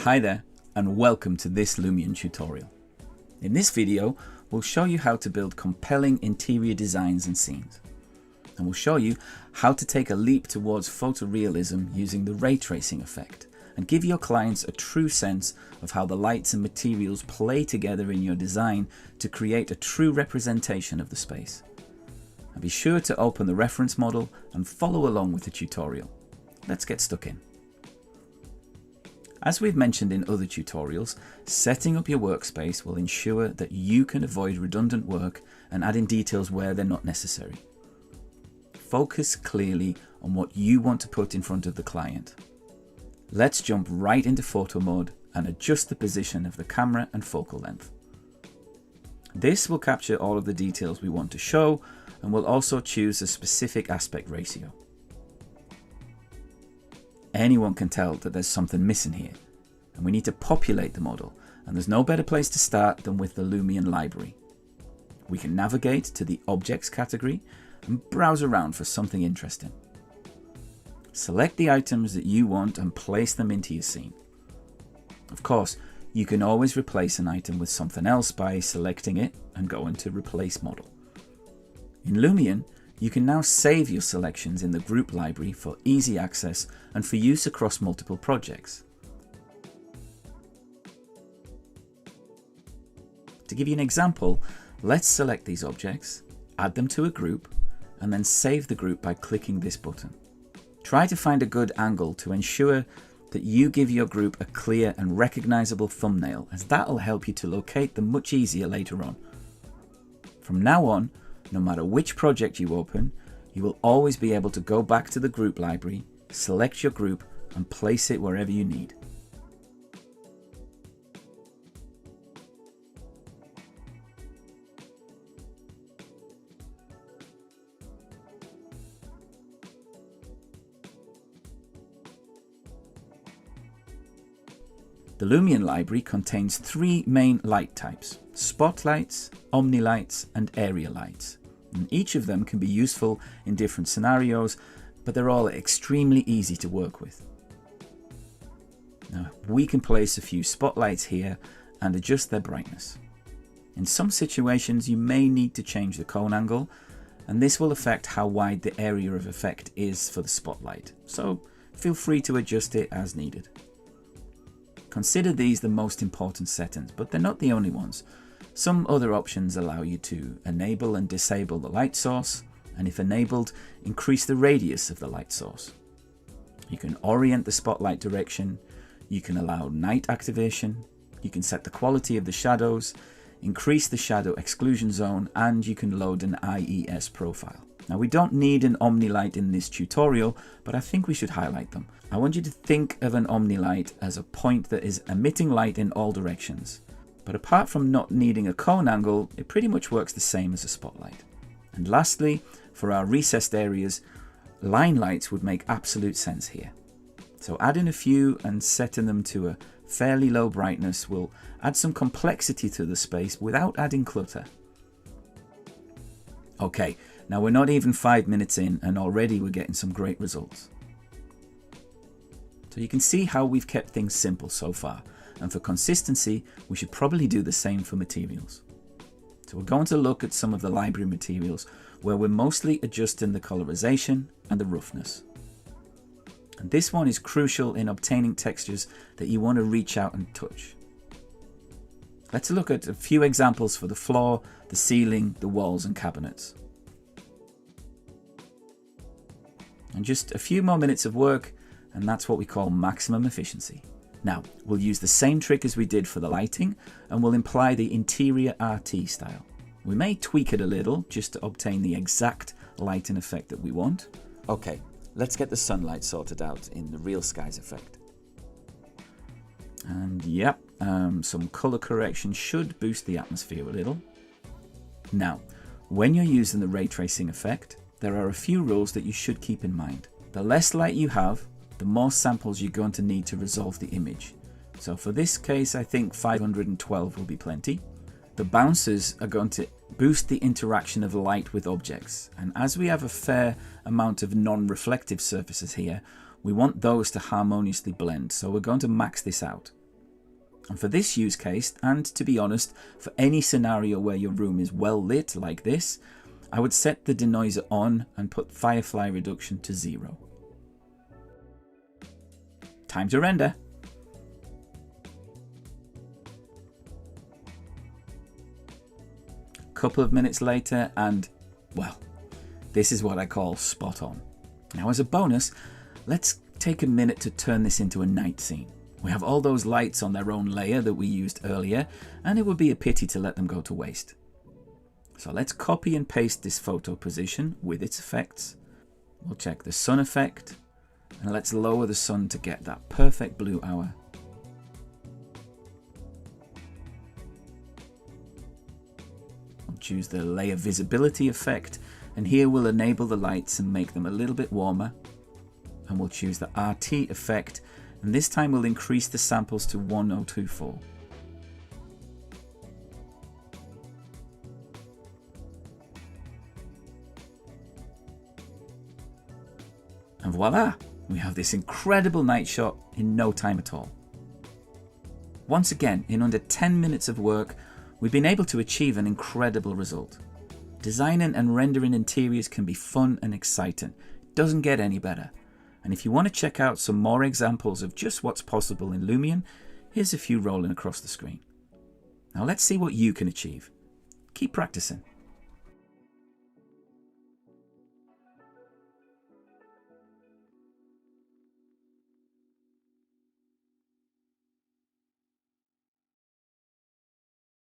Hi there, and welcome to this Lumion tutorial. In this video, we'll show you how to build compelling interior designs and scenes. And we'll show you how to take a leap towards photorealism using the ray tracing effect and give your clients a true sense of how the lights and materials play together in your design to create a true representation of the space. And be sure to open the reference model and follow along with the tutorial. Let's get stuck in. As we've mentioned in other tutorials, setting up your workspace will ensure that you can avoid redundant work and add in details where they're not necessary. Focus clearly on what you want to put in front of the client. Let's jump right into photo mode and adjust the position of the camera and focal length. This will capture all of the details we want to show, and we'll also choose a specific aspect ratio. Anyone can tell that there's something missing here, and we need to populate the model, and there's no better place to start than with the Lumion library. We can navigate to the Objects category and browse around for something interesting. Select the items that you want and place them into your scene. Of course, you can always replace an item with something else by selecting it and going to Replace Model. In Lumion, you can now save your selections in the group library for easy access and for use across multiple projects. To give you an example, let's select these objects, add them to a group, and then save the group by clicking this button. Try to find a good angle to ensure that you give your group a clear and recognizable thumbnail, as that will help you to locate them much easier later on. From now on, no matter which project you open, you will always be able to go back to the group library, select your group, and place it wherever you need. The Lumion library contains three main light types: spotlights, omnilights, and area lights. And each of them can be useful in different scenarios, but they're all extremely easy to work with. Now, we can place a few spotlights here and adjust their brightness. In some situations, you may need to change the cone angle, and this will affect how wide the area of effect is for the spotlight, so feel free to adjust it as needed. Consider these the most important settings, but they're not the only ones. Some other options allow you to enable and disable the light source, and if enabled, increase the radius of the light source. You can orient the spotlight direction, you can allow night activation, you can set the quality of the shadows, increase the shadow exclusion zone, and you can load an IES profile. Now, we don't need an omnilight in this tutorial, but I think we should highlight them. I want you to think of an omnilight as a point that is emitting light in all directions. But apart from not needing a cone angle, it pretty much works the same as a spotlight. And lastly, for our recessed areas, line lights would make absolute sense here. So adding a few and setting them to a fairly low brightness will add some complexity to the space without adding clutter. Okay, now we're not even 5 minutes in and already we're getting some great results. So you can see how we've kept things simple so far, and for consistency we should probably do the same for materials. So we're going to look at some of the library materials where we're mostly adjusting the colorization and the roughness. And this one is crucial in obtaining textures that you want to reach out and touch. Let's look at a few examples for the floor, the ceiling, the walls and cabinets. And just a few more minutes of work, and that's what we call maximum efficiency. Now, we'll use the same trick as we did for the lighting, and we'll imply the interior RT style. We may tweak it a little just to obtain the exact lighting effect that we want. Okay, let's get the sunlight sorted out in the real skies effect. And yep, some color correction should boost the atmosphere a little. Now, when you're using the ray tracing effect, there are a few rules that you should keep in mind. The less light you have, the more samples you're going to need to resolve the image. So for this case, I think 512 will be plenty. The bouncers are going to boost the interaction of light with objects, and as we have a fair amount of non-reflective surfaces here, we want those to harmoniously blend, so we're going to max this out. And for this use case, and to be honest, for any scenario where your room is well lit like this, I would set the denoiser on and put firefly reduction to 0. Time to render. A couple of minutes later and, well, this is what I call spot on. Now as a bonus, let's take a minute to turn this into a night scene. We have all those lights on their own layer that we used earlier, and it would be a pity to let them go to waste. So let's copy and paste this photo position with its effects. We'll check the sun effect, and let's lower the sun to get that perfect blue hour. We'll choose the layer visibility effect, and here we'll enable the lights and make them a little bit warmer. And we'll choose the RT effect, and this time we'll increase the samples to 1024. And voila, we have this incredible night shot in no time at all. Once again, in under 10 minutes of work, we've been able to achieve an incredible result. Designing and rendering interiors can be fun and exciting. It doesn't get any better. And if you want to check out some more examples of just what's possible in Lumion, here's a few rolling across the screen. Now let's see what you can achieve. Keep practicing.